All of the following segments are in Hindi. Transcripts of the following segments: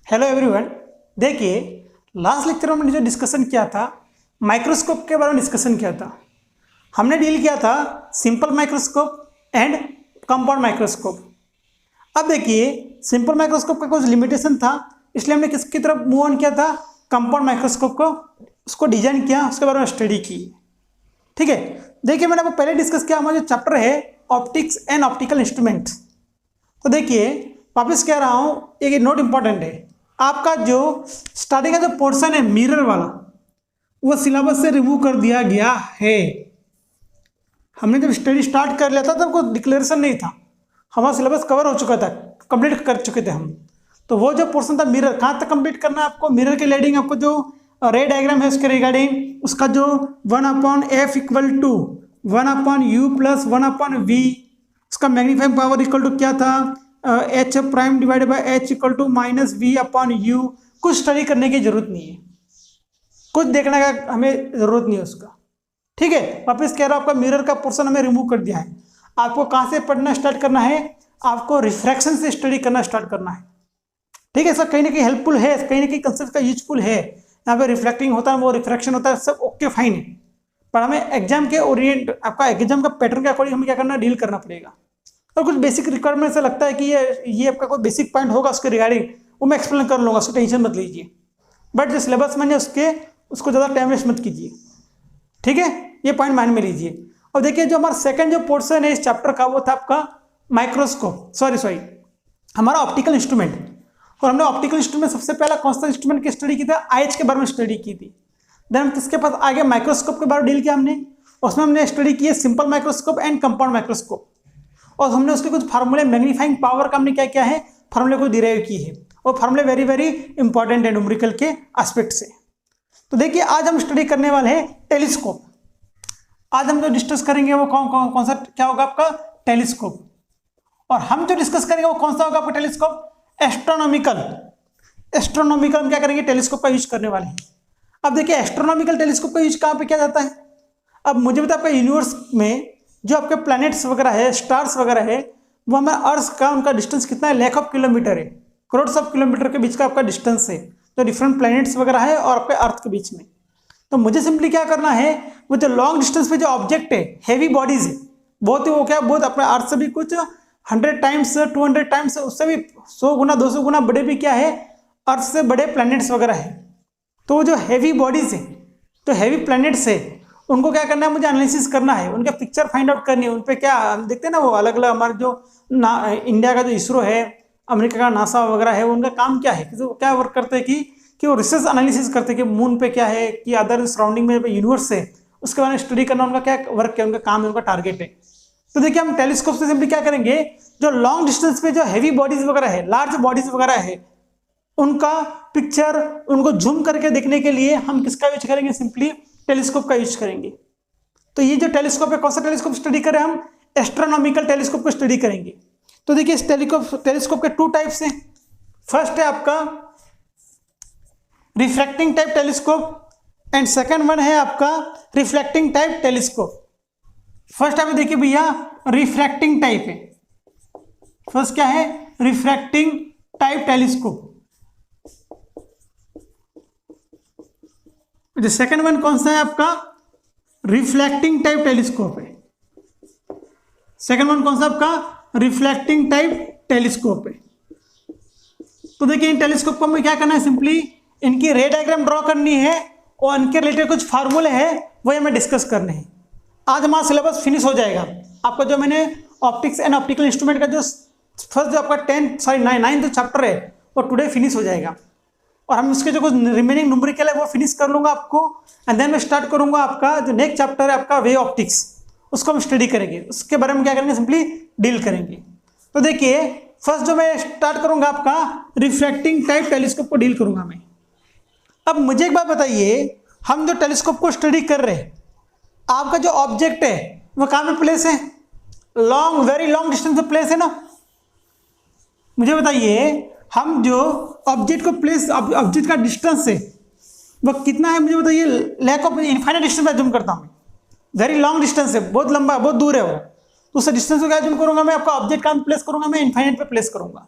Hello everyone. देखिए, लास्ट लेक्चर में हमने जो डिस्कशन किया था माइक्रोस्कोप के बारे में डिस्कशन किया था। हमने डील किया था simple microscope and compound microscope. अब देखिए, सिंपल माइक्रोस्कोप का कुछ लिमिटेशन था, इसलिए हमने किसकी तरफ मूव ऑन किया था, कंपाउंड माइक्रोस्कोप को उसको डिजाइन किया, उसके बारे में स्टडी की। ठीक है, देखिए मैंने आपको पहले डिस्कस किया हमारा जो चैप्टर है ऑप्टिक्स एंड ऑप्टिकल इंस्ट्रूमेंट्स। तो देखिए वापस कह रहा हूँ, एक नोट इंपॉर्टेंट है, आपका जो स्टार्टिंग का जो पोर्शन है मिरर वाला वो सिलेबस से रिमूव कर दिया गया है। हमने जब स्टडी स्टार्ट कर लिया था तब कोई डिक्लेरेशन नहीं था, हमारा सिलेबस कवर हो चुका था, कंप्लीट कर चुके थे हम। तो वो जो पोर्शन था मिरर, कहाँ तक कंप्लीट करना है आपको, मिरर के रिगार्डिंग आपको जो रे डायग्राम है उसके रिगार्डिंग उसका जो 1/f equal to 1/u plus 1/v, उसका मैग्नीफाइंग पावर इक्वल टू क्या था, h prime divided by h equal to -v/u। कुछ स्टडी करने की जरूरत नहीं है, कुछ देखने का हमें जरूरत नहीं है उसका। ठीक है, वापस कह रहा हूं, आपका मिरर का पोर्शन हमें रिमूव कर दिया है। आपको कहाँ से पढ़ना स्टार्ट करना है, आपको रिफ्रैक्शन से स्टडी करना स्टार्ट करना है। ठीक है, सर कहीं ना कहीं हेल्पफुल है, कहीं ना कहीं कंसेप्ट का यूजफुल है। यहाँ पे रिफ्लेक्टिंग होता है, वो रिफ्रैक्शन होता है, सब ओके फाइन है, पर हमें एग्जाम के ओरिएंट, आपका एग्जाम का पैटर्न के अकॉर्डिंग हमें क्या करना, डील करना पड़ेगा। और कुछ बेसिक रिक्वायरमेंट से लगता है कि ये आपका कोई बेसिक पॉइंट होगा उसके रिगार्डिंग, वो मैं एक्सप्लेन कर लूँगा, उसको टेंशन मत लीजिए। बट जो सिलेबस मैंने उसको ज़्यादा टाइम वेस्ट मत कीजिए। ठीक है, ये पॉइंट माइंड में लीजिए। और देखिए, जो हमारा सेकंड जो पोर्शन है इस चैप्टर का वो था आपका माइक्रोस्कोप, सॉरी हमारा ऑप्टिकल इंस्ट्रूमेंट। और हमने ऑप्टिकल इंस्ट्रूमेंट सबसे पहला कौन सा इंस्ट्रूमेंट की स्टडी की थी, आईएच के बारे में स्टडी की थी। देन हम किसके पास आगे माइक्रोस्कोप के बारे में डील किया हमने, उसमें हमने स्टडी की है simple microscope and compound microscope. और हमने उसके कुछ फार्मूले, मैग्नीफाइंग पावर का हमने क्या किया है, फार्मूले को डिराइव की है। वो फार्मूले वेरी वेरी इंपॉर्टेंट है न्यूमेरिकल के एस्पेक्ट से। तो देखिए, आज हम स्टडी करने वाले हैं टेलीस्कोप। आज हम जो डिस्कस करेंगे वो कौन सा क्या होगा, आपका टेलीस्कोप। और हम जो डिस्कस करेंगे वो कौन सा होगा आपका टेलीस्कोप, एस्ट्रोनॉमिकल। एस्ट्रोनॉमिकल हम क्या करेंगे, टेलीस्कोप का यूज करने वाले हैं। अब देखिए, एस्ट्रोनॉमिकल टेलीस्कोप का यूज कहाँ पे किया जाता है। अब मुझे बताया, आपका यूनिवर्स में जो आपके प्लैनेट्स वगैरह है, स्टार्स वगैरह है, वो हमारे अर्थ का उनका डिस्टेंस कितना है, लाख ऑफ किलोमीटर है, करोड़ ऑफ किलोमीटर के बीच का आपका डिस्टेंस है, जो डिफरेंट प्लैनेट्स वगैरह है और आपके अर्थ के बीच में। तो मुझे सिंपली क्या करना है, वो जो लॉन्ग डिस्टेंस पे जो ऑब्जेक्ट है, हैवी बॉडीज है, बहुत ही वो क्या, बहुत अपने अर्थ से भी कुछ 100 टाइम्स 200 टाइम्स, उससे भी 100 गुना 200 गुना बड़े भी क्या है, अर्थ से बड़े प्लैनेट्स वगैरह है। तो वो जो हैवी बॉडीज है, तो हैवी प्लैनेट्स है, उनको क्या करना है, मुझे एनालिसिस करना है, उनके पिक्चर फाइंड आउट करनी है। उन पे क्या देखते हैं ना, वो अलग अलग हमारे जो इंडिया का जो इसरो है, अमेरिका का नासा वगैरह है, उनका काम क्या है, क्या वर्क करते हैं कि वो रिसर्च एनालिसिस करते हैं कि मून पे क्या है, कि अदर सराउंडिंग में यूनिवर्स है, उसके बारे में स्टडी करना उनका क्या वर्क है, उनका काम है, उनका टारगेट है। तो देखिए, हम टेलीस्कोप से सिंपली क्या करेंगे, जो लॉन्ग डिस्टेंस पे जो हैवी बॉडीज वगैरह है, लार्ज बॉडीज वगैरह है, उनका पिक्चर, उनको जूम करके देखने के लिए हम किसका यूज करेंगे, सिंपली टेलीस्कोप का यूज करेंगे। तो ये जो टेलीस्कोप है, कौन सा टेलीस्कोप स्टडी करें हम, एस्ट्रोनॉमिकल टेलीस्कोप को स्टडी करेंगे। तो देखिए, इस टेलीस्कोप के 2 टाइप्स हैं। फर्स्ट है आपका refracting type telescope and second one है आपका रिफ्लेक्टिंग टाइप टेलीस्कोप। फर्स्ट आप देखिए भैया, रिफ्रैक्टिंग टाइप है। फर्स्ट क्या है, रिफ्रैक्टिंग टाइप टेलीस्कोप। जो सेकंड वन कौन सा है आपका, रिफ्लेक्टिंग टाइप टेलीस्कोप है। सेकंड वन कौन सा आपका, रिफ्लेक्टिंग टाइप टेलीस्कोप है। तो देखिए, इन टेलीस्कोप को हमें क्या करना है, सिंपली इनकी रे डायग्राम ड्रॉ करनी है और इनके रिलेटेड कुछ फार्मूले हैं वो हमें डिस्कस करने हैं। आज हमारा सिलेबस फिनिश हो जाएगा। आपका जो मैंने ऑप्टिक्स एंड ऑप्टिकल इंस्ट्रूमेंट का जो फर्स्ट जो आपका 9th जो चैप्टर है वो टुडे फिनिश हो जाएगा। और हम उसके जो कुछ रिमेनिंग न्यूमेरिकल है वो फिनिश कर लूँगा आपको, एंड देन मैं स्टार्ट करूँगा आपका जो नेक्स्ट चैप्टर है आपका वे ऑप्टिक्स, उसको हम स्टडी करेंगे, उसके बारे में क्या करेंगे, सिंपली डील करेंगे। तो देखिए, फर्स्ट जो मैं स्टार्ट करूँगा आपका रिफ्रैक्टिंग टाइप टेलीस्कोप को डील करूँगा मैं। अब मुझे एक बात बताइए, हम जो टेलीस्कोप को स्टडी कर रहे हैं, आपका जो ऑब्जेक्ट है वो कहाँ पे प्लेस है, वेरी लॉन्ग डिस्टेंस पे प्लेस है ना। मुझे बताइए, हम जो ऑब्जेक्ट को प्लेस, ऑब्जेक्ट का डिस्टेंस है वो कितना है, मुझे बताइए। लैक ऑफ इनफाइनाइट डिस्टेंस में जूम करता हूँ, वेरी लॉन्ग डिस्टेंस है, बहुत लंबा, बहुत दूर है वो, तो उस डिस्टेंस को क्या जूम करूंगा मैं, आपका ऑब्जेक्ट कहाँ प्लेस करूंगा मैं, इनफाइनाइट पे प्लेस करूंगा।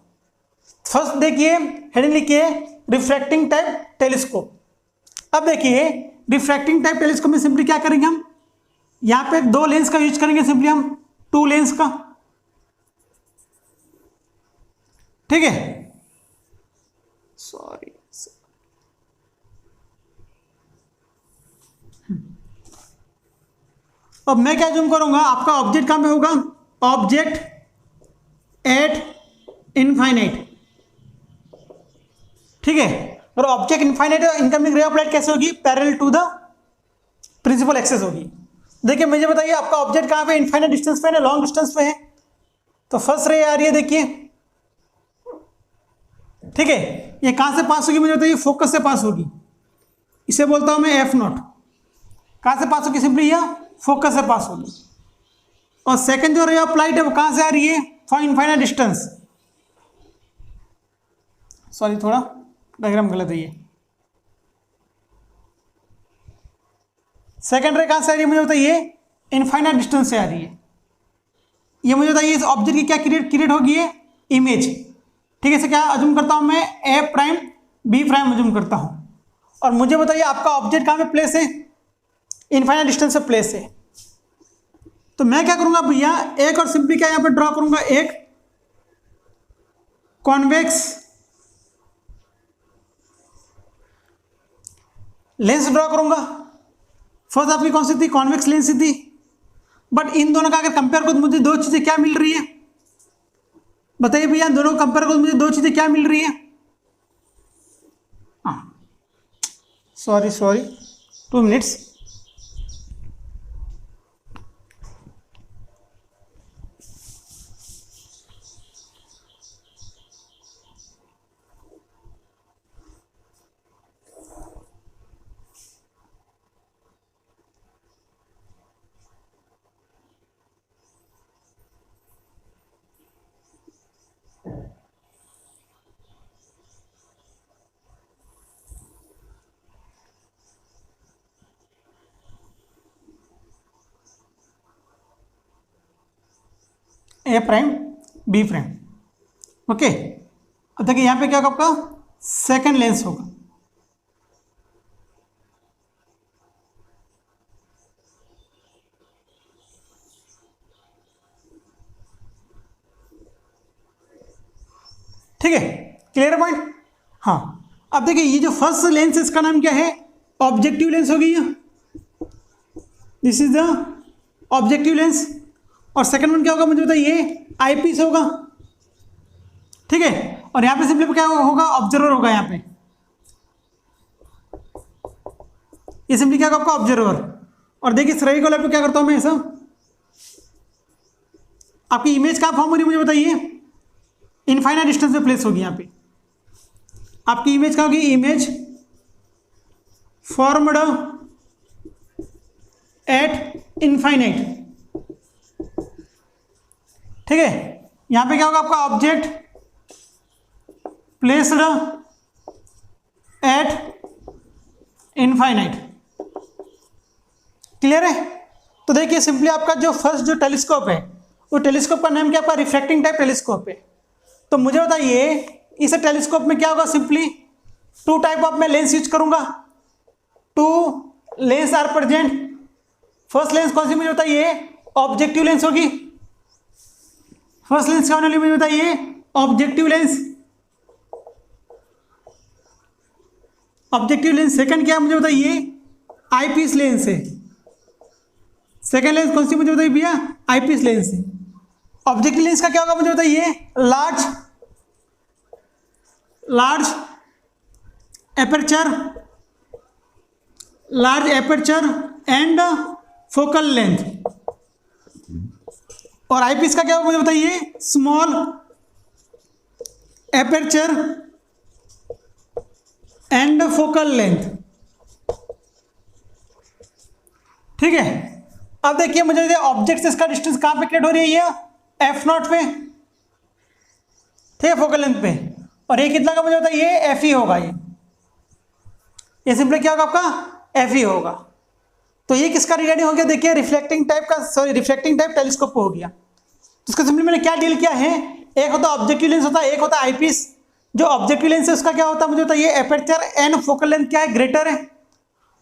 फर्स्ट देखिए हेडिंग लिखिए रिफ्रैक्टिंग टाइप टेलीस्कोप। अब देखिए रिफ्रैक्टिंग टाइप टेलीस्कोप में सिंपली क्या करेंगे हम, यहाँ पे 2 लेंस का यूज करेंगे, सिंपली हम 2 लेंस का, ठीक है। सॉरी, अब मैं क्या जूम करूंगा, आपका ऑब्जेक्ट कहां पे होगा, ऑब्जेक्ट एट इनफाइनाइट, ठीक है। और object infinite incoming ray of light कैसे होगी, parallel to the principal axis होगी। देखिए मुझे बताइए आपका ऑब्जेक्ट कहां पे, इनफाइनाइट डिस्टेंस पे है, लॉन्ग डिस्टेंस पे है। तो फर्स्ट रे आ रही है देखिए, ठीक है। ये कहां से पास होगी मुझे बताइए, फोकस से पास होगी, इसे बोलता हूं मैं एफ नॉट। कहां से पास होगी, सिंपली यह फोकस से पास होगी। और सेकंड जो रे ऑफ लाइट है वो कहां से आ रही है, फॉर इनफाइनाइट डिस्टेंस, सॉरी थोड़ा डायग्राम गलत है ये। सेकंड रे कहां से आ रही है मुझे बताइए, इनफाइनाइट डिस्टेंस से आ रही है। ये मुझे बताइए इस ऑब्जेक्ट की क्या क्रिएट होगी, है इमेज, ठीक है। इसे क्या अज्यूम करता हूं मैं, ए प्राइम बी प्राइम अज्यूम करता हूं। और मुझे बताइए आपका ऑब्जेक्ट कहां पे प्लेस है, इनफाइनाइट डिस्टेंस से प्लेस है। तो मैं क्या करूंगा भैया, एक और सिंपली क्या यहां पे ड्रॉ करूंगा, एक कॉन्वेक्स लेंस ड्रॉ करूंगा। फर्स्ट आपकी कौन सी थी, कॉन्वेक्स लेंस थी। बट इन दोनों का अगर कंपेयर करो तो मुझे 2 चीजें क्या मिल रही है, बताइए भैया, दोनों को कंपेयर करो तो मुझे 2 चीजें क्या मिल रही है। Sorry 2 minutes. A prime B prime, okay. अब देखिए यहां पे क्या होगा, आपका सेकंड लेंस होगा, ठीक है, क्लियर पॉइंट। हाँ अब देखिए ये जो फर्स्ट लेंस है इसका नाम क्या है, ऑब्जेक्टिव लेंस होगी, this is the objective lens. और सेकंड वन क्या होगा मुझे बताइए, आई पीस होगा, ठीक है। और यहां पे सिंपली क्या होगा, ऑब्जर्वर होगा यहाँ पे, ये सिंपली क्या होगा आपका ऑब्जर्वर। और देखिए इस रे को लेकर क्या करता हूं मैं, ऐसा आपकी इमेज कहां फॉर्म हो रही है मुझे बताइए, इनफाइनाइट डिस्टेंस पे प्लेस होगी। यहाँ पे आपकी इमेज क्या होगी, इमेज फॉर्मड एट इनफाइनाइट, ठीक है। यहां पे क्या होगा आपका object placed at infinite, clear है। तो देखिए सिंपली आपका जो फर्स्ट जो टेलीस्कोप है वो टेलीस्कोप का नाम क्या आपका, रिफ्रैक्टिंग टाइप टेलीस्कोप है। तो मुझे बताइए इस टेलीस्कोप में क्या होगा, सिंपली 2 टाइप ऑफ मैं लेंस यूज करूंगा, 2 lens are present. First lens कौन सी मुझे बताइए, ऑब्जेक्टिव लेंस होगी। फर्स्ट लेंस क्या होने वाली मुझे बताइए, objective lens, objective lens. Second क्या है मुझे बताइए, आई पीस लेंस है। सेकंड लेंस कौन सी मुझे बताइए भैया, आई पीस लेंस है। ऑब्जेक्टिव लेंस का क्या होगा मुझे बताइए, large aperture and focal length. और आई पीस का क्या होगा मुझे बताइए, small aperture and focal length, ठीक है। अब देखिए मुझे ऑब्जेक्ट से इसका डिस्टेंस कहां पे क्रिएट हो रही है, एफ नॉट पे, ठीक है, फोकल लेंथ पे। और ये कितना का मुझे बताइए, एफ ई होगा। ये सिंपली क्या होगा आपका, एफ ई होगा। तो ये किसका रिगार्डिंग हो गया, देखिए रिफ्लेक्टिंग टाइप टेलीस्कोप हो गया। तो इसका सिंपली मैंने क्या डील किया है, एक होता ऑब्जेक्टिव लेंस होता है, एक होता आई पीस। जो ऑब्जेक्टिव लेंस है उसका क्या होता है मुझे बताइए, एपर्चर एन फोकल लेंथ क्या है, ग्रेटर है।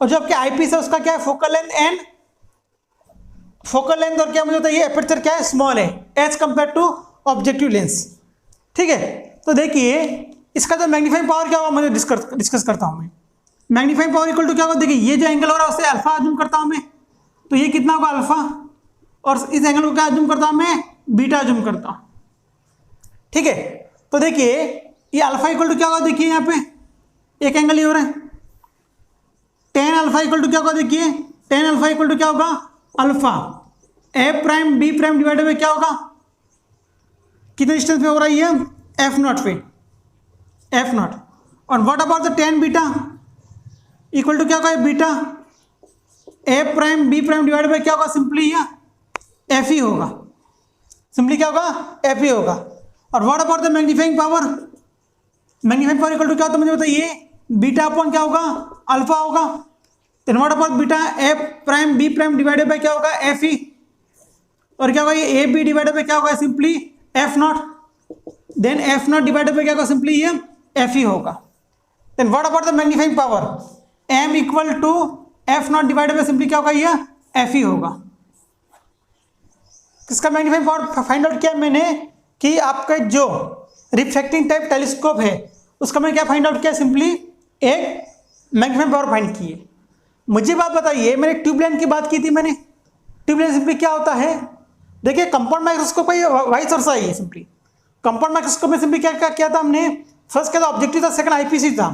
और जो आपके आईपीस है उसका क्या है, फोकल लेंथ एन, फोकल लेंथ और क्या मुझे बताइए, एपर्चर क्या है, स्मॉल है as compare to objective lens. ठीक है, तो देखिए इसका जो मैग्नीफाइंग पावर क्या होगा मुझे डिस्कस करता हूं मैं। मैग्नीफाइंग पावर इक्वल टू क्या होगा, देखिए ये जो एंगल हो रहा है उससे अल्फा अज्यूम करता हूं मैं, तो ये कितना होगा अल्फा, और इस एंगल को क्या अज्यूम करता हूं मैं, बीटा अज्यूम करता हूं। ठीक है, तो देखिए ये अल्फा इक्वल टू क्या होगा, देखिए यहाँ पे एक एंगल ये हो रहा है, टेन अल्फा इक्वल टू क्या होगा, देखिए टेन अल्फा इक्वल टू क्या होगा, alpha A prime B prime divided by क्या होगा, कितने डिस्टेंस पे हो रहा है ये, एफ नॉट पे, एफ नॉट। और what about the tan beta equal to क्या होगा, beta A prime B prime divided by क्या होगा, सिंपली ये एफ ही होगा, सिंपली क्या होगा, एफ ही होगा। और what about the magnifying power, magnifying power equal to क्या होता है मुझे बताइए, बीटा अपॉन क्या होगा, अल्फा होगा। Then what about beta A prime B prime divided by क्या होगा, एफ ई, और क्या होगा ये ए बी डिवाइडेड बाय क्या होगा, simply F naught. Then F naught divided by क्या होगा, सिंपली ये एफ ई होगा। Then what about the magnifying power, M equal to F naught divided by simply क्या होगा, ये एफ ई होगा। किसका मैग्नीफाइंग पावर फाइंड आउट किया मैंने, कि आपका जो रिफ्लेक्टिंग टाइप टेलीस्कोप है उसका मैंने क्या फाइंड आउट किया, सिंपली एक मैग्नीफाइंग पावर फाइंड की है। मुझे बात बताइए, मैंने ट्यूबलाइन की बात की थी मैंने, ट्यूबलाइन सिंपली क्या होता है, देखिए कंपाउंड माइक्रोस्कोप है, वाइस वर्सा है सिंपली। कंपाउंड माइक्रोस्कोप में सिंपली क्या क्या किया था हमने, फर्स्ट क्या था ऑब्जेक्टिव था, सेकंड आईपीसी था।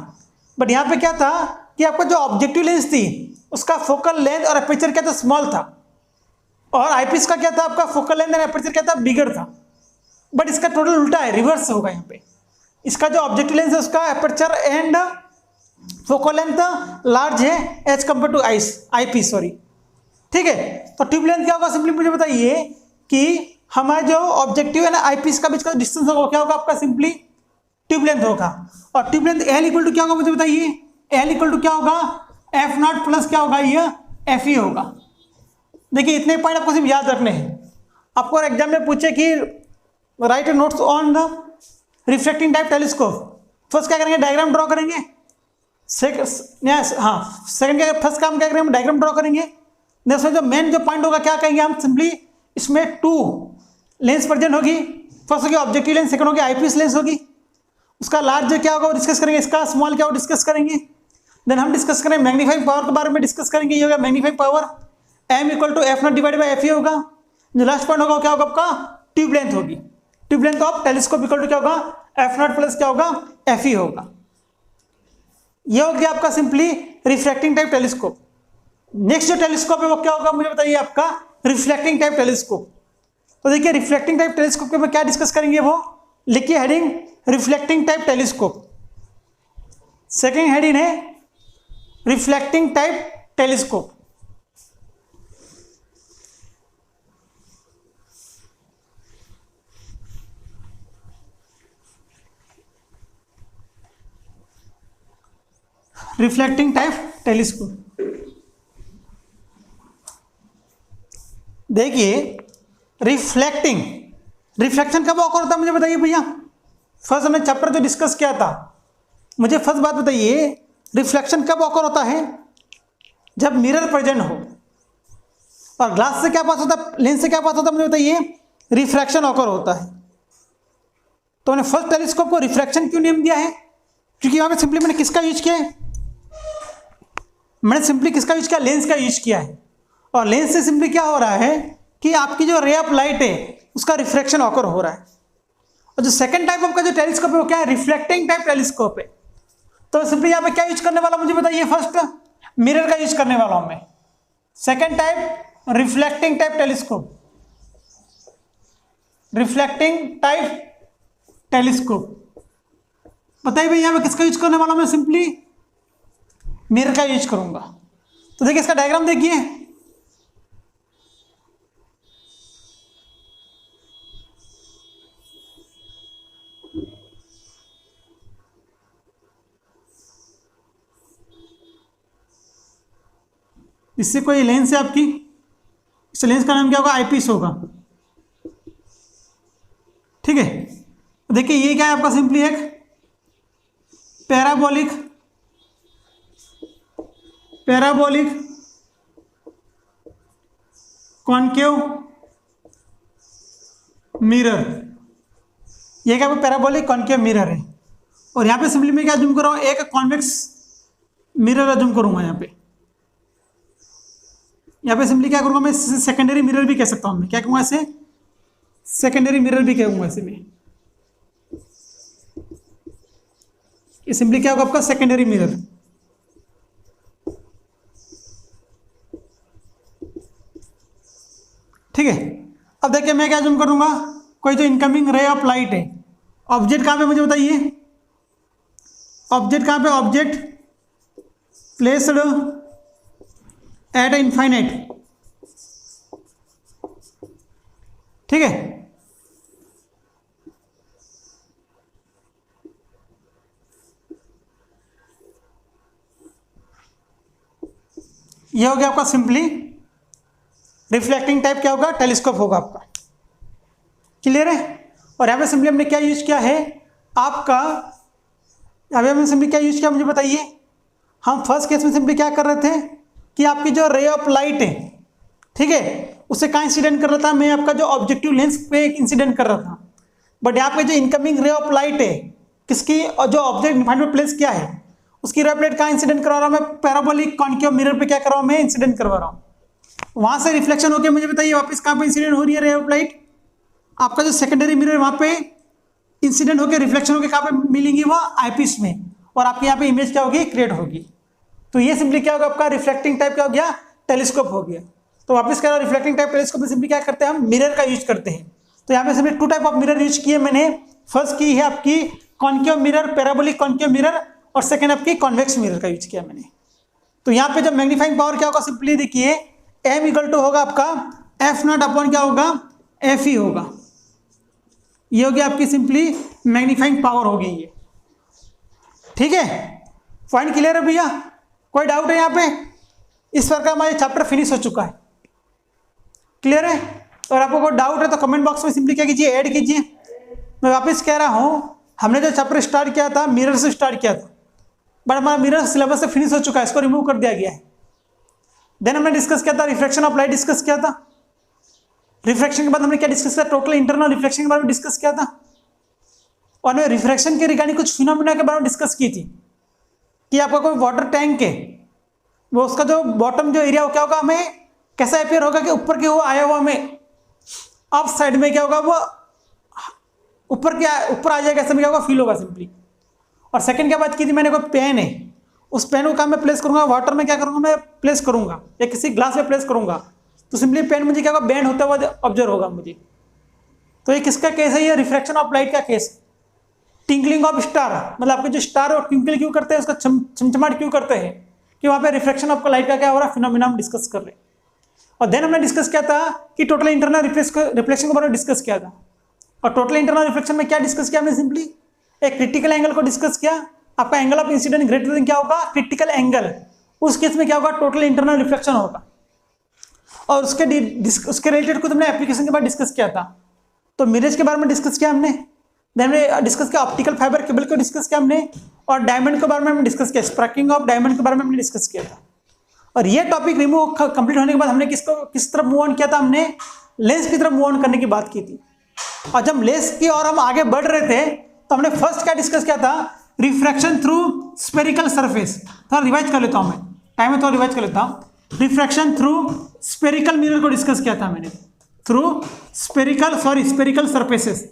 बट यहाँ पे क्या था कि आपका जो ऑब्जेक्टिव लेंस थी उसका फोकल लेंथ और अपर्चर क्या था, स्मॉल था, और आईपीस का क्या था आपका फोकल लेंथ और अपर्चर क्या था, बिगर था। बट इसका टोटल उल्टा है, रिवर्स होगा यहाँ पे। इसका जो ऑब्जेक्टिव लेंस है उसका aperture and focal length large है as compare to eyepiece, sorry. ठीक है, तो ट्यूब लेंथ क्या होगा, सिंपली मुझे बताइए कि हमारा जो ऑब्जेक्टिव है ना आईपीस का बीच का डिस्टेंस होगा क्या होगा आपका, सिंपली ट्यूब लेंथ होगा। और tube length L equal to क्या होगा मुझे बताइए, एल इक्वल टू क्या होगा, एफ नॉट प्लस क्या होगा, ये एफ ई होगा। देखिए इतने पॉइंट आपको सिर्फ याद रखने हैं। आपको एग्जाम में पूछे कि right notes on the reflecting type telescope, first क्या करेंगे, डायग्राम ड्रॉ करेंगे। सेकंड क्या, फर्स्ट काम क्या करेंगे, डायग्राम ड्रॉ करेंगे। उसमें जो मेन जो पॉइंट होगा क्या कहेंगे हम, सिंपली इसमें टू लेंस प्रेजेंट होगी, फर्स्ट होगी ऑब्जेक्टिव लेंस, सेकंड होगी आईपीस लेंस होगी। उसका लार्ज क्या होगा वो डिस्कस करेंगे, इसका स्मॉल क्या होगा डिस्कस करेंगे। देन हम डिस्कस करेंगे मैग्नीफाइंग पावर के बारे में डिस्कस करेंगे, ये होगा magnifying power, M equal to F naught divide by F E होगा। जो लास्ट पॉइंट होगा क्या होगा आपका, ट्यूब लेंथ होगी, tube length of telescope equal to क्या होगा, एफ नॉट प्लस क्या होगा, एफ ई होगा। ये हो गया आपका simply reflecting type telescope. Next जो टेलीस्कोप है वो क्या होगा मुझे बताइए, आपका रिफ्लेक्टिंग टाइप टेलीस्कोप। तो देखिए रिफ्लेक्टिंग टाइप टेलीस्कोप के ऊपर क्या डिस्कस करेंगे, वो लिखिए heading reflecting type telescope. Second heading है reflecting type telescope. Reflecting type telescope. देखिए रिफ्लेक्शन कब ऑकर होता है मुझे बताइए भैया। फर्स्ट हमने चैप्टर जो डिस्कस किया था, मुझे फर्स्ट बात बताइए रिफ्लेक्शन कब ऑकर होता है, जब मिरर प्रेजेंट हो। और ग्लास से क्या पास होता है, लेंस से क्या पास होता है मुझे बताइए, रिफ्रैक्शन ऑकर होता है। तो मैंने फर्स्ट टेलीस्कोप को रिफ्रैक्शन क्यों नेम दिया है, क्योंकि वहां पे सिंपली मैंने किसका यूज किया है, मैंने सिंपली किसका यूज किया, लेंस का यूज किया है। और लेंस से सिंपली क्या हो रहा है कि आपकी जो रे ऑफ लाइट है उसका रिफ्रैक्शन ऑकर हो रहा है। और जो सेकंड टाइप ऑफ का जो टेलीस्कोप है वो क्या है, रिफ्लेक्टिंग टाइप टेलीस्कोप है। तो सिंपली यहाँ पे क्या यूज करने वाला मुझे बताइए, फर्स्ट मिरर का यूज करने वाला हूं मैं। Second type reflecting type telescope, reflecting type telescope. बताइए भाई यहाँ पे किसका यूज करने वाला हूं मैं, सिंपली मिरर का यूज करूंगा। तो देखिए इसका डायग्राम देखिए, इससे कोई लेंस है आपकी, इस लेंस का नाम क्या होगा, आईपीस होगा। ठीक है, देखिए ये क्या है आपका, सिंपली एक पैराबोलिक कॉन्केव मिरर, ये क्या पैराबोलिक कॉन्केव मिरर है। और यहाँ पे सिंपली मैं क्या जूम कर रहा हूँ, एक कॉन्वेक्स मिरर जूम करूंगा। यहाँ पे सिंपली क्या करूंगा मैं, सेकेंडरी मिरर भी कह सकता हूँ। मैं क्या कहूँगा इसे, सेकेंडरी मिरर भी कहूँगा इसे मैं। ये सिंपली क्या होगा आपका सेकेंडरी मिरर। ठीक है, अब देखिए मैं क्या जूम करूंगा, कोई जो इनकमिंग रे ऑफ लाइट है, ऑब्जेक्ट कहाँ पे मुझे बताइए, ऑब्जेक्ट कहाँ पे, ऑब्जेक्ट प्लेस्ड एट इनफाइनाइट। ठीक है, ये हो गया आपका सिंपली रिफ्लेक्टिंग टाइप, क्या होगा, टेलीस्कोप होगा आपका। क्लियर है। और यहाँ पे सिंपली हमने क्या यूज किया है आपका, अभी हमने सिंपली क्या यूज किया मुझे बताइए। हम फर्स्ट केस में सिंपली क्या कर रहे थे कि आपकी जो रे ऑफ लाइट है, ठीक है, उससे कहाँ इंसिडेंट कर रहा था, मैं आपका जो ऑब्जेक्टिव लेंस पे इंसिडेंट कर रहा था। बट यहाँ पे जो इनकमिंग रे ऑफ लाइट है किसकी, और जो ऑब्जेक्ट डिफाइन में प्लेस किया है उसकी रे ऑफ लाइट कहाँ इंसिडेंट करवा रहा हूँ मैं, पैराबोलिक कॉन्केव मिरर पे क्या कर रहा हूँ मैं, इंसिडेंट करवा रहा हूँ। वहां से रिफ्लेक्शन होकर मुझे बताइए वापस कहाँ पे इंसिडेंट हो रही है रे ऑफ लाइट, आपका जो सेकेंडरी मिरर वहां पे इंसिडेंट होकर रिफ्लेक्शन होकर कहाँ पे मिलेंगी, वो आईपीस में, और आपकी यहाँ पे इमेज क्या होगी, क्रिएट होगी। तो ये सिंपली क्या होगा आपका रिफ्लेक्टिंग टाइप क्या हो गया, टेलीस्कोप हो गया। तो वापस कह रहा हूँ रिफ्लेक्टिंग टाइप टेलीस्कोप में सिंपली क्या करते हैं हम, मिरर का यूज करते हैं। तो यहाँ पे simply two type of mirror use किए मैंने। फर्स्ट की है आपकी concave mirror, parabolic concave mirror, और सेकेंड आपकी कॉन्वेक्स मिरर का यूज किया मैंने। तो यहाँ पे जब मैग्नीफाइंग पावर क्या होगा, सिंपली देखिए एम इक्वल टू होगा आपका एफ नॉट अपॉन क्या होगा, एफ ई होगा। ये होगी आपकी सिंपली मैग्नीफाइंग पावर होगी ये। ठीक है, पॉइंट क्लियर है भैया, कोई डाउट है यहाँ पे? इस प्रकार का हमारा चैप्टर फिनिश हो चुका है। क्लियर है। और आपको कोई डाउट है तो कमेंट बॉक्स में सिंपली क्या कीजिए, ऐड कीजिए। मैं वापस कह रहा हूँ, हमने जो चैप्टर स्टार्ट किया था मिरर से स्टार्ट किया था, बट हमारा मिरर सिलेबस से फिनिश हो चुका है, इसको रिमूव कर दिया गया है। देन हमने डिस्कस किया था रिफ्लेक्शन ऑफ लाइट, डिस्कस किया था। रिफ्लेक्शन के बाद हमने क्या डिस्कस किया, टोटल इंटरनल रिफ्लेक्शन के बारे में डिस्कस किया था। और हमने रिफ्लेक्शन के रिगार्डिंग कुछ फिनोमेना के बारे में डिस्कस की थी कि आपका कोई वाटर टैंक है, वो उसका जो बॉटम जो एरिया हो क्या होगा, हमें कैसा अपेयर होगा कि ऊपर के वो आया हुआ हमें अप साइड में क्या होगा, वो ऊपर आ जाएगा, ऐसा में क्या होगा, फील होगा सिंपली। और सेकंड क्या बात की थी मैंने, कोई पेन है, उस पेन को कहाँ मैं प्लेस करूंगा, वाटर में क्या करूंगा मैं प्लेस करूंगा, या किसी ग्लास में प्लेस करूंगा, तो सिंपली पेन मुझे क्या होगा, बेंड होता हुआ ऑब्जर्व होगा मुझे। तो ये किसका केस है, ये रिफ्रैक्शन ऑफ लाइट का केस। टिंकलिंग ऑफ स्टार, मतलब आपके जो स्टार और ट्विंकल क्यों करते हैं, उसका चमचमाट क्यों करते हैं, कि वहाँ पे रिफ्रैक्शन ऑफ लाइट का क्या हो रहा है, फिनोमेना हम डिस्कस कर रहे हैं। और देन हमने डिस्कस किया था कि टोटल इंटरनल रिफ्लेक्शन के बारे में डिस्कस किया था। और टोटल इंटरनल रिफ्लेक्शन में क्या डिस्कस किया हमने, सिंपली एक क्रिटिकल एंगल को डिस्कस किया। आपका angle of incident greater than क्या होगा, क्रिटिकल एंगल, उस केस में क्या होगा, टोटल इंटरनल रिफ्लेक्शन होगा। और उसके रिलेटेड कुछ हमने एप्लीकेशन के बाद डिस्कस किया था। तो मिरर्स के बारे में डिस्कस किया हमने, देन हमने डिस्कस किया ऑप्टिकल फाइबर केबल को डिस्कस किया हमने, और डायमंड के बारे में हमने डिस्कस किया, स्पार्किंग ऑफ डायमंड के बारे में हमने डिस्कस किया था। और ये टॉपिक रिमूव कंप्लीट होने के बाद हमने किस तरफ मूव ऑन किया था, हमने लेंस की तरफ मूव ऑन करने की बात की थी। और जब लेंस की और हम आगे बढ़ रहे थे तो हमने फर्स्ट क्या डिस्कस किया था, रिफ्रैक्शन थ्रू स्फेरिकल सरफेस। थोड़ा रिवाइज कर लेता हूं मैं, टाइम में थोड़ा रिवाइज कर लेता हूं। रिफ्रैक्शन थ्रू स्फेरिकल मिरर को डिस्कस किया था मैंने, थ्रू स्फेरिकल सरफेसेस।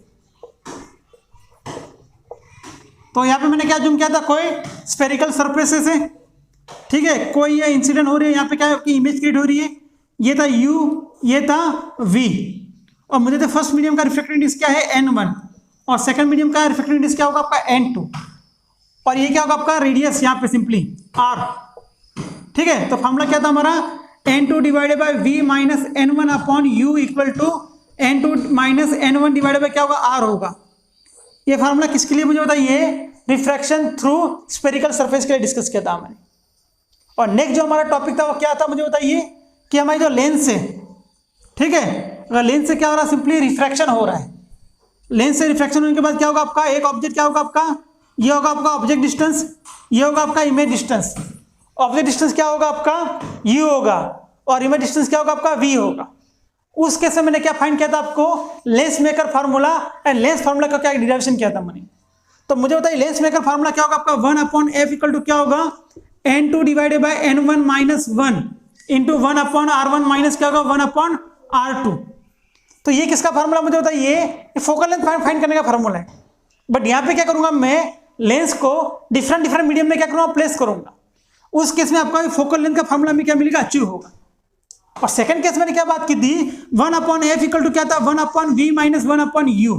तो यहां पे मैंने क्या जूम किया था, कोई स्फेरिकल सरफेसेस है, ठीक है, कोई ये इंसिडेंट हो रही है, यहाँ पे क्या है आपकी इमेज क्रिएट हो रही है, ये था U, ये था V, और मुझे तो फर्स्ट मीडियम का रिफ्लेक्टिव इंडेक्स क्या है N1, और सेकंड मीडियम का रिफ्लेक्टिव इंडेक्स क्या होगा आपका N2, और ये क्या होगा आपका रेडियस यहाँ पे सिंपली R। ठीक है, तो फॉर्मूला क्या था हमारा, N2 divided by V minus N1 upon U equal to N2 minus N1 divided by क्या होगा, R होगा। ये फार्मूला किसके लिए मुझे बताइए, रिफ्रैक्शन थ्रू स्फेरिकल सरफेस के लिए डिस्कस किया था मैंने। और नेक्स्ट जो हमारा टॉपिक था वो क्या था, मुझे बताइए कि हमारी जो लेंस है, ठीक है, अगर लेंस से क्या हो रहा है, सिंपली रिफ्रैक्शन हो रहा है। लेंस से रिफ्रैक्शन होने के बाद क्या होगा आपका, एक ऑब्जेक्ट क्या होगा आपका, ये होगा आपका ऑब्जेक्ट डिस्टेंस, ये होगा आपका इमेज डिस्टेंस। ऑब्जेक्ट डिस्टेंस क्या होगा आपका u होगा और इमेज डिस्टेंस क्या होगा आपका v होगा। उस केस में मैंने क्या फाइंड किया था आपको, lens maker formula and lens formula का क्या डिराइवेशन किया था मैंने। तो मुझे बताइए लेंस मेकर फार्मूला क्या होगा आपका 1/f इक्वल टू क्या होगा n2 divided bye n1 minus 1 into 1/r1 minus क्या होगा 1/r2। तो ये किसका फार्मूला मुझे बताइए, ये फोकल लेंथ फाइंड करने का फार्मूला है। बट यहाँ पे क्या करूंगा मैं, लेंस को डिफरेंट मीडियम में क्या करूंगा प्लेस करूंगा। उस केस में आपका फोकल लेंथ का फार्मूला में क्या मिलेगा, अचीव होगा। और सेकंड केस मैंने क्या बात की थी, 1/f इक्वल टू क्या था 1/v माइनस 1/u।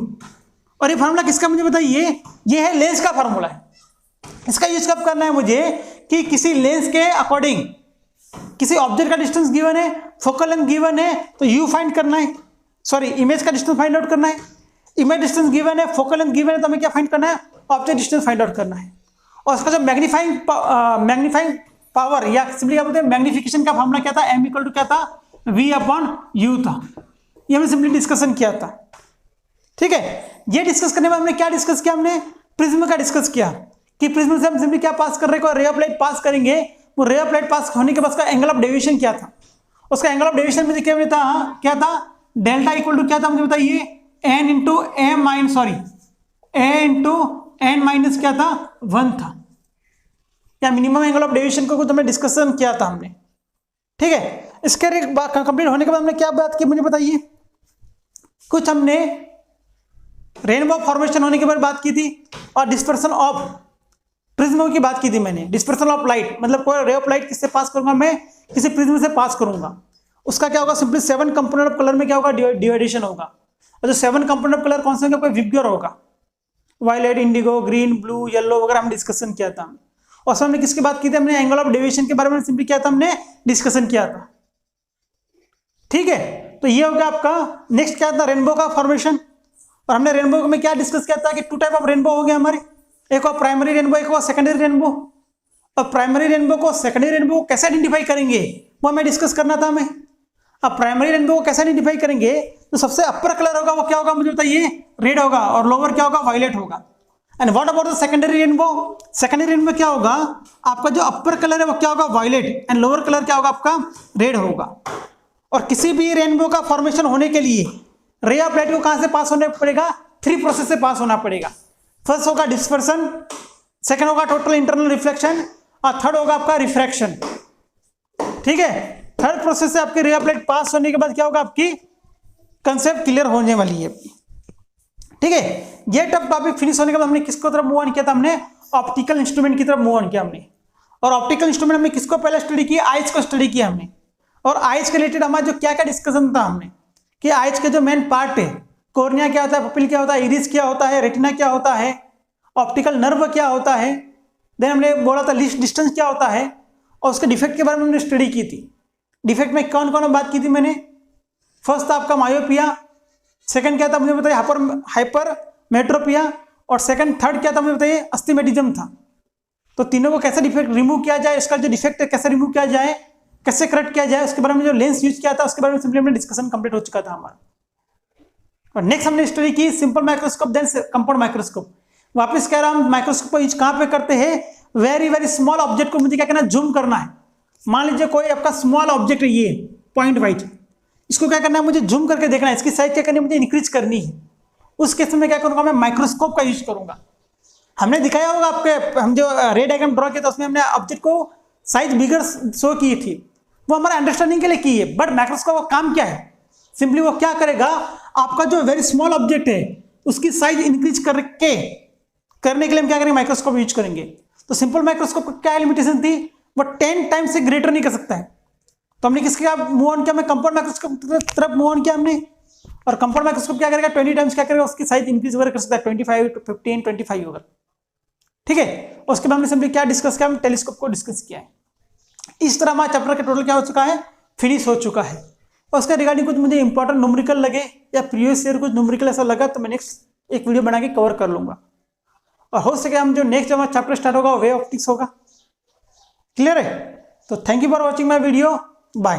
और ये फार्मूला किसका मुझे बताइए, ये है लेंस का फार्मूला है। इसका यूज कब करना है मुझे, कि किसी लेंस के अकॉर्डिंग किसी ऑब्जेक्ट का डिस्टेंस गिवन है, फोकल लेंथ गिवन है, तो u फाइंड करना है, सॉरी इमेज का डिस्टेंस फाइंड आउट करना है। इमेज डिस्टेंस गिवन है, फोकल लेंथ गिवन है, तो हमें क्या फाइंड करना है, ऑब्जेक्ट डिस्टेंस फाइंड आउट करना है। और इसका जो मैग्नीफाइंग पावर या सिंपली क्या बोलते हैं मैग्निफिकेशन का फार्मूला क्या था, m इक्वल टू क्या था v/u था। ये हमने सिंपली डिस्कशन किया था। ठीक है, ये डिस्कस करने में हमने क्या डिस्कस किया, हमने प्रिज्म का डिस्कस किया कि प्रिज्म से हम सिंपली क्या पास कर रहे हैं, रे ऑफ लाइट पास करेंगे। वो रे ऑफ लाइट पास होने के बाद उसका एंगल ऑफ डेविएशन क्या था, उसका एंगल ऑफ डेविएशन मुझे क्या था डेल्टा इक्वल टू क्या था मुझे बताइए n into m minus sorry a into n minus क्या था 1 था, या मिनिमम एंगल ऑफ डेविएशन को कुछ हमने डिस्कशन किया था हमने। ठीक है, इसके कंप्लीट होने के बाद हमने क्या बात की मुझे बताइए, कुछ हमने रेनबो फॉर्मेशन होने के बारे में बात की थी और डिस्पर्सन ऑफ प्रिज्म की बात की थी मैंने। डिस्पर्सन ऑफ लाइट मतलब कोई रे ऑफ लाइट किससे पास करूंगा, मैं किसी प्रिज्म से पास करूंगा, उसका क्या होगा सिंपली 7 कंपोनेंट ऑफ कलर में क्या होगा डिवाइडेशन होगा। और जो 7 कंपोनेंट ऑफ कलर कौन से होंगे, कोई विबग्योर होगा, violet, indigo, green, blue, yellow वगैरह हम डिस्कशन किया था। और सब हमने किसकी बात की थी, हमने एंगल ऑफ डेविएशन के बारे में सिंपली क्या था हमने डिस्कशन किया था। ठीक है, तो ये हो गया आपका नेक्स्ट क्या था रेनबो का फॉर्मेशन। और हमने रेनबो में क्या डिस्कस किया था कि 2 टाइप ऑफ रेनबो हो गया हमारे, एक और प्राइमरी रेनबो, एक और सेकेंडरी रेनबो। और प्राइमरी रेनबो को सेकेंडरी रेनबो को कैसे आइडेंटिफाई करेंगे वो हमें डिस्कस करना था हमें। अब प्राइमरी रेनबो को कैसे आइडेंटिफाई करेंगे, तो सबसे अपर कलर होगा वो क्या होगा मुझे बताइए रेड होगा और लोअर क्या होगा वायलेट होगा। And what about the secondary rainbow, secondary rainbow क्या होगा आपका जो अपर कलर है वो क्या होगा वायलेट एंड लोअर कलर क्या होगा आपका रेड होगा। और किसी भी रेनबो का फॉर्मेशन होने के लिए रे ऑफ लाइट को कहां से पास होना पड़ेगा, 3 प्रोसेस से पास होना पड़ेगा। फर्स्ट होगा डिस्पर्सन, सेकंड होगा टोटल इंटरनल रिफ्लेक्शन और थर्ड होगा आपका रिफ्रैक्शन। ठीक है, थर्ड प्रोसेस से आपकी रे ऑफ लाइट पास होने के बाद क्या होगा आपकी कंसेप्ट क्लियर होने वाली है। ठीक है, ये टॉपिक फिनिश होने के बाद हमने किसको तरफ मूव ऑन किया था, हमने ऑप्टिकल इंस्ट्रूमेंट की तरफ मूव ऑन किया हमने। और ऑप्टिकल इंस्ट्रूमेंट हमने किसको पहले स्टडी किया, आइज को स्टडी किया हमने। और आइज के रिलेटेड हमारा जो क्या क्या डिस्कशन था हमने कि आइज के जो मेन पार्ट है, कॉर्निया क्या होता है, पपिल क्या होता है, इरिस क्या होता है, रेटिना क्या होता है, ऑप्टिकल नर्व क्या होता है, देन हमने बोला था लीस्ट डिस्टेंस क्या होता है, और उसके डिफेक्ट के बारे में हमने स्टडी की थी। डिफेक्ट में कौन कौन बात की थी मैंने, फर्स्ट था आपका मायोपिया, सेकंड क्या था मुझे बताइए हाइपर मेट्रोपिया, और सेकंड थर्ड क्या था मुझे बताइए अस्टिमेटिज्म था। तो तीनों को कैसे डिफेक्ट रिमूव किया जाए, इसका जो डिफेक्ट है कैसे रिमूव किया जाए, कैसे करेक्ट किया जाए, उसके बारे में जो लेंस यूज किया था उसके बारे में सिंपली हमने डिस्कशन कंप्लीट हो चुका था हमारा। और नेक्स्ट हमने स्टडी की simple microscope then compound microscope. वापस कह रहा हूं माइक्रोस्कोप को यूज कहां पे करते हैं, वेरी वेरी स्मॉल ऑब्जेक्ट को मुझे क्या करना है, जूम करना है। मान लीजिए कोई आपका स्मॉल ऑब्जेक्ट है ये पॉइंट वाइट, इसको क्या करना है मुझे जूम करके देखना है, इसकी साइज क्या करनी है मुझे इंक्रीज करनी है। उस केस में क्या करूंगा मैं माइक्रोस्कोप का यूज करूंगा। हमने दिखाया होगा आपके, हम जो रे डायग्राम ड्रॉ किया था उसमें हमने ऑब्जेक्ट को साइज बिगर शो की थी, वो हमारा अंडरस्टैंडिंग के लिए की है। बट माइक्रोस्कोप का काम क्या है, सिंपली वो क्या करेगा आपका जो वेरी स्मॉल ऑब्जेक्ट है उसकी साइज इंक्रीज करने के लिए हम क्या करेंगे माइक्रोस्कोप यूज करेंगे। तो सिंपल माइक्रोस्कोप का क्या लिमिटेशन थी, वो 10 टाइम्स से ग्रेटर नहीं कर सकता है। तो हमने किसके मूव ऑन किया, कंपाउंड माइक्रोस्कोप तरफ मूव ऑन किया हमने। और कंपाउंड माइक्रोस्कोप क्या करेगा 20 टाइम्स क्या करेगा उसकी साइज इंक्रीज वगैरह कर सकता है, 25 to 15 25 होगा। ठीक है, उसके बाद हमने सिंपली क्या डिस्कस किया, हम टेलीस्कोप को डिस्कस किया है। इस तरह हमारा चैप्टर का टोटल क्या हो चुका है, फिनिश हो चुका है। और उसका रिगार्डिंग कुछ मुझे इंपॉर्टेंट न्यूमेरिकल लगे या प्रीवियस ईयर कुछ न्यूमेरिकल ऐसा लगा तो मैं नेक्स्ट एक वीडियो बना के कवर कर लूंगा। और हो सके हम जो नेक्स्ट हमारा चैप्टर स्टार्ट होगा वे ऑप्टिक्स होगा। क्लियर है, तो thank you for watching my video, bye.